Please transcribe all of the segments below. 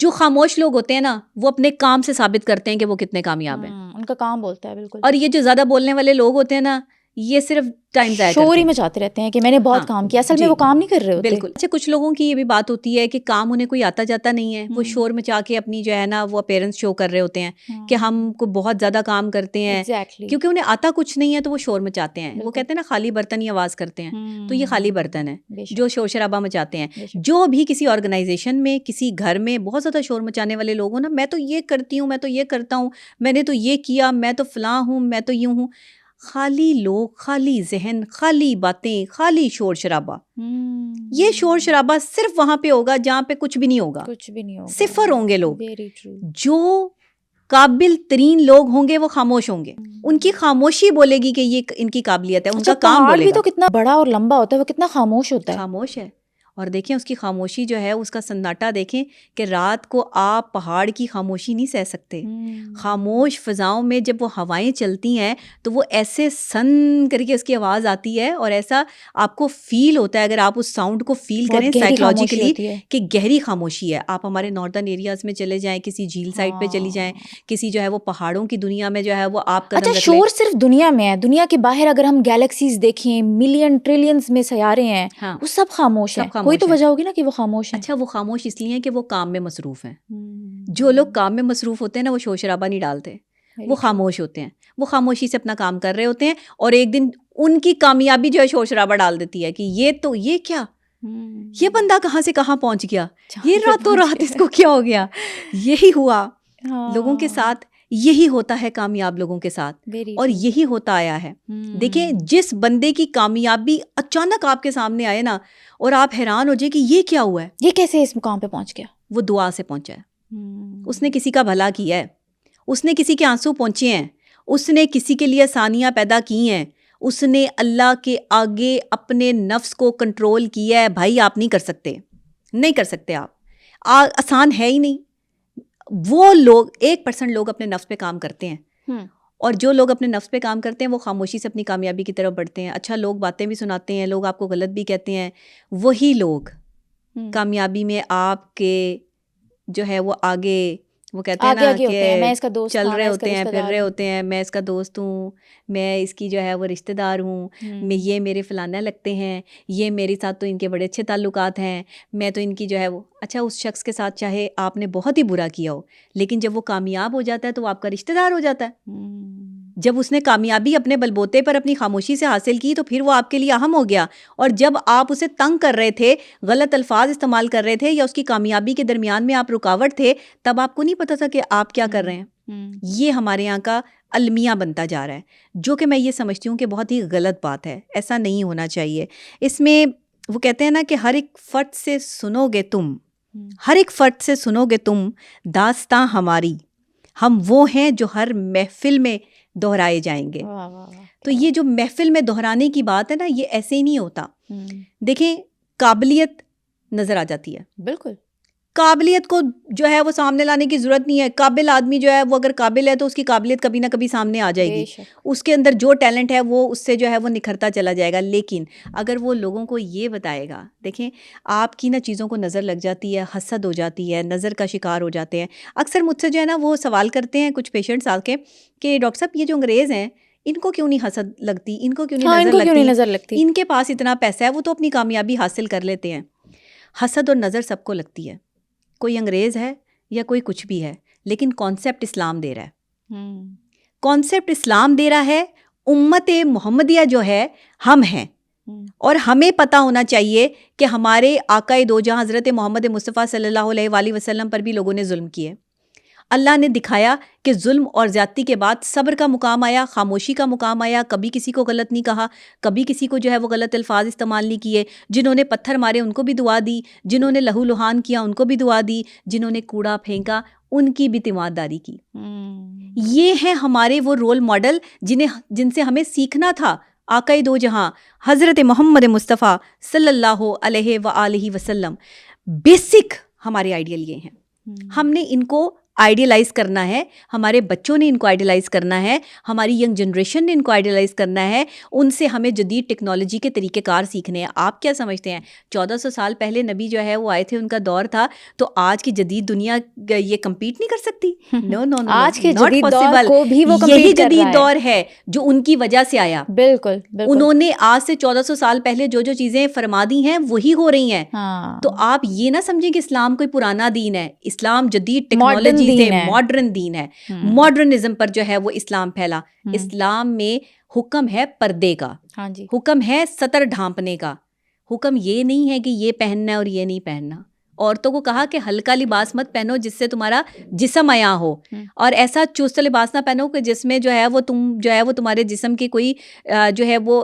جو خاموش لوگ ہوتے ہیں نا وہ اپنے کام سے ثابت کرتے ہیں کہ وہ کتنے کامیاب ہیں. ان کا کام بولتا ہے بالکل. اور یہ جو زیادہ بولنے والے لوگ ہوتے ہیں نا یہ صرف ٹائم ضائع کرتے ہیں, شور ہی مچاتے رہتے ہیں کہ میں نے بہت کام کیا, اصل میں وہ کام نہیں کر رہے ہوتے. بالکل. اچھا کچھ لوگوں کی یہ بھی بات ہوتی ہے کہ کام انہیں کوئی آتا جاتا نہیں ہے, وہ شور مچا کے اپنی جو ہے نا وہ اپیرنس شو کر رہے ہوتے ہیں کہ ہم کو بہت زیادہ کام کرتے ہیں, کیونکہ انہیں آتا کچھ نہیں ہے تو وہ شور مچاتے ہیں. وہ کہتے ہیں نا خالی برتن ہی آواز کرتے ہیں, تو یہ خالی برتن ہے جو شور شرابہ مچاتے ہیں. جو بھی کسی آرگنائزیشن میں کسی گھر میں بہت زیادہ شور مچانے والے لوگ ہوں نا, میں تو یہ کرتی ہوں, میں تو یہ کرتا ہوں, میں نے تو یہ کیا, میں تو فلاں ہوں, میں تو یوں ہوں, خالی لوگ, خالی ذہن, خالی باتیں, خالی شور شرابہ. یہ شور شرابہ صرف وہاں پہ ہوگا جہاں پہ کچھ بھی نہیں ہوگا, کچھ بھی نہیں ہوگا, صفر ہوں گے لوگ. جو قابل ترین لوگ ہوں گے وہ خاموش ہوں گے, ان کی خاموشی بولے گی کہ یہ ان کی قابلیت ہے, ان کا کام بولے گا. بھی تو کتنا بڑا اور لمبا ہوتا ہے, وہ کتنا خاموش ہوتا ہے. خاموش ہے. اور دیکھیں اس کی خاموشی جو ہے, اس کا سناٹا دیکھیں کہ رات کو آپ پہاڑ کی خاموشی نہیں سہ سکتے. خاموش فضاؤں میں جب وہ ہوائیں چلتی ہیں تو وہ ایسے سن کر کے اس کی آواز آتی ہے, اور ایسا آپ کو فیل ہوتا ہے اگر آپ اس ساؤنڈ کو فیل کریں سائیکولوجیکلی کہ گہری خاموشی ہے. آپ ہمارے ناردرن ایریاز میں چلے جائیں, کسی جھیل سائڈ پہ چلی جائیں, کسی جو ہے وہ پہاڑوں کی دنیا میں جو ہے وہ آپ قدم رکھ لیں. شور صرف دنیا میں ہے, دنیا کے باہر اگر ہم گیلیکسیز دیکھیں, ملین ٹریلینز میں سیارے ہیں, وہ سب خاموش ہیں. کوئی تو وجہ ہوگی نا کہ وہ خاموش ہیں. اچھا وہ خاموش اس لیے ہیں کہ وہ کام میں مصروف ہیں. جو لوگ کام میں مصروف ہوتے ہیں نا وہ شور شرابہ نہیں ڈالتے, وہ خاموش ہوتے ہیں, وہ خاموشی سے اپنا کام کر رہے ہوتے ہیں. اور ایک دن ان کی کامیابی جو ہے شور شرابہ ڈال دیتی ہے کہ یہ کیا, یہ بندہ کہاں سے کہاں پہنچ گیا, یہ راتوں رات اس کو کیا ہو گیا. یہی ہوا لوگوں کے ساتھ, یہی ہوتا ہے کامیاب لوگوں کے ساتھ, اور یہی ہوتا آیا ہے. دیکھیں جس بندے کی کامیابی اچانک آپ کے سامنے آئے نا اور آپ حیران ہو جائے کہ یہ کیا ہوا ہے, یہ کیسے اس مقام پہ پہنچ گیا, وہ دعا سے پہنچا ہے. اس نے کسی کا بھلا کیا ہے, اس نے کسی کے آنسو پہنچے ہیں, اس نے کسی کے لیے آسانیاں پیدا کی ہیں, اس نے اللہ کے آگے اپنے نفس کو کنٹرول کیا ہے. بھائی آپ نہیں کر سکتے, نہیں کر سکتے آپ, آسان ہے ہی نہیں. وہ لوگ 1% لوگ اپنے نفس پہ کام کرتے ہیں, اور جو لوگ اپنے نفس پہ کام کرتے ہیں وہ خاموشی سے اپنی کامیابی کی طرف بڑھتے ہیں. اچھا لوگ باتیں بھی سناتے ہیں, لوگ آپ کو غلط بھی کہتے ہیں, وہی لوگ کامیابی میں آپ کے جو ہے وہ آگے وہ کہتے ہیں نا کہ چل رہے ہوتے ہیں, پھر رہے ہوتے ہیں, میں اس کا دوست ہوں, میں اس کی جو ہے وہ رشتہ دار ہوں, میں یہ میرے فلانا لگتے ہیں, یہ میرے ساتھ تو ان کے بڑے اچھے تعلقات ہیں, میں تو ان کی جو ہے وہ. اچھا اس شخص کے ساتھ چاہے آپ نے بہت ہی برا کیا ہو, لیکن جب وہ کامیاب ہو جاتا ہے تو وہ آپ کا رشتہ دار ہو جاتا ہے. جب اس نے کامیابی اپنے بلبوتے پر اپنی خاموشی سے حاصل کی تو پھر وہ آپ کے لیے اہم ہو گیا. اور جب آپ اسے تنگ کر رہے تھے, غلط الفاظ استعمال کر رہے تھے, یا اس کی کامیابی کے درمیان میں آپ رکاوٹ تھے, تب آپ کو نہیں پتا تھا کہ آپ کیا کر رہے ہیں. یہ ہمارے یہاں کا المیہ بنتا جا رہا ہے, جو کہ میں یہ سمجھتی ہوں کہ بہت ہی غلط بات ہے. ایسا نہیں ہونا چاہیے. اس میں وہ کہتے ہیں نا کہ ہر ایک فرد سے سنو گے تم, ہر ایک فرد سے سنو گے تم داستاں ہماری, ہم وہ ہیں جو ہر محفل میں دہرائے جائیں گے. تو یہ جو محفل میں دہرانے کی بات ہے نا, یہ ایسے ہی نہیں ہوتا. دیکھیں قابلیت نظر آ جاتی ہے, بالکل قابلیت کو جو ہے وہ سامنے لانے کی ضرورت نہیں ہے. قابل آدمی جو ہے وہ اگر قابل ہے تو اس کی قابلیت کبھی نہ کبھی سامنے آ جائے گی. اس کے اندر جو ٹیلنٹ ہے وہ اس سے جو ہے وہ نکھرتا چلا جائے گا. لیکن اگر وہ لوگوں کو یہ بتائے گا, دیکھیں آپ کی نا چیزوں کو نظر لگ جاتی ہے, حسد ہو جاتی ہے, نظر کا شکار ہو جاتے ہیں. اکثر مجھ سے جو ہے نا وہ سوال کرتے ہیں کچھ پیشنٹس آ کے کہ ڈاکٹر صاحب یہ جو انگریز ہیں ان کو کیوں نہیں حسد لگتی, ان کو کیوں نہیں نظر لگتی, ان کے پاس اتنا پیسہ ہے, وہ تو اپنی کامیابی حاصل کر لیتے ہیں. حسد اور نظر سب کو لگتی ہے, کوئی انگریز ہے یا کوئی کچھ بھی ہے, لیکن کانسیپٹ اسلام دے رہا ہے. کانسیپٹ اسلام دے رہا ہے. امت محمدیہ جو ہے ہم ہیں, اور ہمیں پتہ ہونا چاہیے کہ ہمارے آقائے دو جہاں حضرت محمد مصطفیٰ صلی اللہ علیہ وآلہ وسلم پر بھی لوگوں نے ظلم کیے. اللہ نے دکھایا کہ ظلم اور زیادتی کے بعد صبر کا مقام آیا, خاموشی کا مقام آیا. کبھی کسی کو غلط نہیں کہا, کبھی کسی کو جو ہے وہ غلط الفاظ استعمال نہیں کیے. جنہوں نے پتھر مارے ان کو بھی دعا دی, جنہوں نے لہو لہان کیا ان کو بھی دعا دی, جنہوں نے کوڑا پھینکا ان کی بھی تیمارداری کی. یہ ہیں ہمارے وہ رول ماڈل جن سے ہمیں سیکھنا تھا. آقائے دو جہاں حضرت محمد مصطفیٰ صلی اللہ علیہ وآلہ وسلم بیسک ہمارے آئیڈیل یہ ہیں. ہم نے ان کو آئیڈیلائز کرنا ہے, ہمارے بچوں نے ان کو آئیڈیلائز کرنا ہے, ہماری ینگ جنریشن نے ان کو آئیڈیلائز کرنا ہے, ان سے ہمیں جدید ٹیکنالوجی کے طریقہ کار سیکھنے ہیں. آپ کیا سمجھتے ہیں 1400 سال پہلے نبی جو ہے وہ آئے تھے, ان کا دور تھا, تو آج کی جدید دنیا یہ کمپیٹ نہیں کر سکتی؟ نو نو نو, آج کے جدید دور کو بھی وہ یہی جدید دور ہے جو ان کی وجہ سے آیا. بالکل, انہوں نے آج سے 1400 سال پہلے جو جو چیزیں فرما دی ہیں وہی ہو رہی ہیں. تو آپ یہ نہ سمجھیں کہ اسلام کوئی پرانا دین ہے, اسلام جدید ٹیکنالوجی سے ماڈرن دین ہے. ماڈرنزم پر جو ہے وہ اسلام پھیلا. اسلام میں حکم ہے پردے کا, حکم ہے سطر ڈھانپنے کا, حکم یہ نہیں ہے کہ یہ پہننا ہے اور یہ نہیں پہننا. عورتوں کو کہا کہ ہلکا لباس مت پہنو جس سے تمہارا جسم عیاں ہو, اور ایسا چست لباس نہ پہنو کہ جس میں جو ہے وہ تم جو ہے وہ تمہارے جسم کی کوئی جو ہے وہ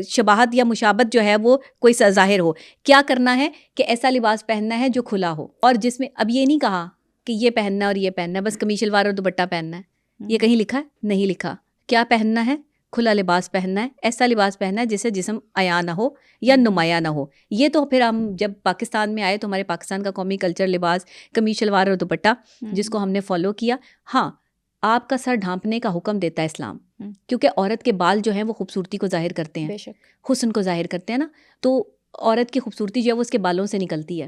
شباہت یا مشابت جو ہے وہ کوئی ظاہر ہو. کیا کرنا ہے کہ ایسا لباس پہننا ہے جو کھلا ہو, اور جس میں اب یہ نہیں کہا کہ یہ پہننا اور یہ پہننا ہے, بس قمیص شلوار اور دوپٹہ پہننا ہے. یہ کہیں لکھا ہے؟ نہیں لکھا. کیا پہننا ہے؟ کھلا لباس پہننا ہے, ایسا لباس پہننا ہے جس سے جسم عیاں نہ ہو یا نمایاں نہ ہو. یہ تو پھر ہم جب پاکستان میں آئے تو ہمارے پاکستان کا قومی کلچر لباس قمیص شلوار اور دوپٹہ, جس کو ہم نے فالو کیا. ہاں, آپ کا سر ڈھانپنے کا حکم دیتا ہے اسلام, کیونکہ عورت کے بال جو ہیں وہ خوبصورتی کو ظاہر کرتے ہیں, حسن کو ظاہر کرتے ہیں نا, تو عورت کی خوبصورتی جو ہے وہ اس کے بالوں سے نکلتی ہے.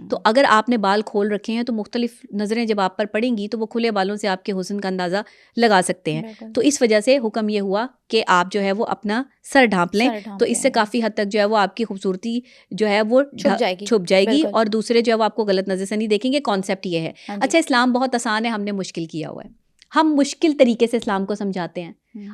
تو اگر آپ نے بال کھول رکھے ہیں تو مختلف نظریں جب آپ پر پڑیں گی تو وہ کھلے بالوں سے آپ کے حسن کا اندازہ لگا سکتے ہیں. تو اس وجہ سے حکم یہ ہوا کہ آپ جو ہے وہ اپنا سر ڈھانپ لیں, تو اس سے کافی حد تک جو ہے وہ آپ کی خوبصورتی جو ہے وہ چھپ جائے گی, اور دوسرے جو ہے وہ آپ کو غلط نظر سے نہیں دیکھیں گے. کانسیپٹ یہ ہے. اچھا, اسلام بہت آسان ہے, ہم نے مشکل کیا ہوا ہے, ہم مشکل طریقے سے اسلام کو سمجھاتے ہیں.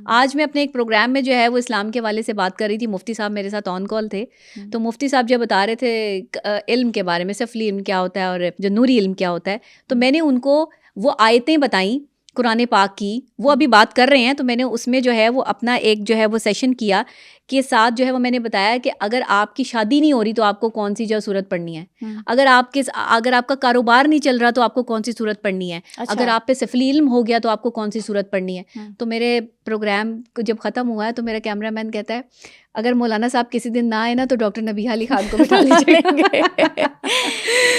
آج میں اپنے ایک پروگرام میں جو ہے وہ اسلام کے حوالے سے بات کر رہی تھی, مفتی صاحب میرے ساتھ آن کال تھے, تو مفتی صاحب جب بتا رہے تھے علم کے بارے میں, سفلی علم کیا ہوتا ہے اور جو نوری علم کیا ہوتا ہے, تو میں نے ان کو وہ آیتیں بتائیں قرآن پاک کی, وہ ابھی بات کر رہے ہیں, تو میں نے اس میں جو ہے وہ اپنا ایک جو ہے وہ سیشن کیا کہ ساتھ جو ہے وہ میں نے بتایا کہ اگر آپ کی شادی نہیں ہو رہی تو آپ کو کون سی جو صورت پڑھنی ہے, اگر آپ کا کاروبار نہیں چل رہا تو آپ کو کون سی صورت پڑھنی ہے, اگر آپ پہ سفلی علم ہو گیا تو آپ کو کون سی صورت پڑھنی ہے. تو میرے پروگرام جب ختم ہوا ہے تو میرا کیمرہ مین کہتا ہے اگر مولانا صاحب کسی دن نہ آئے نا تو ڈاکٹر نبیہ علی خان کو بٹھا لیجیے.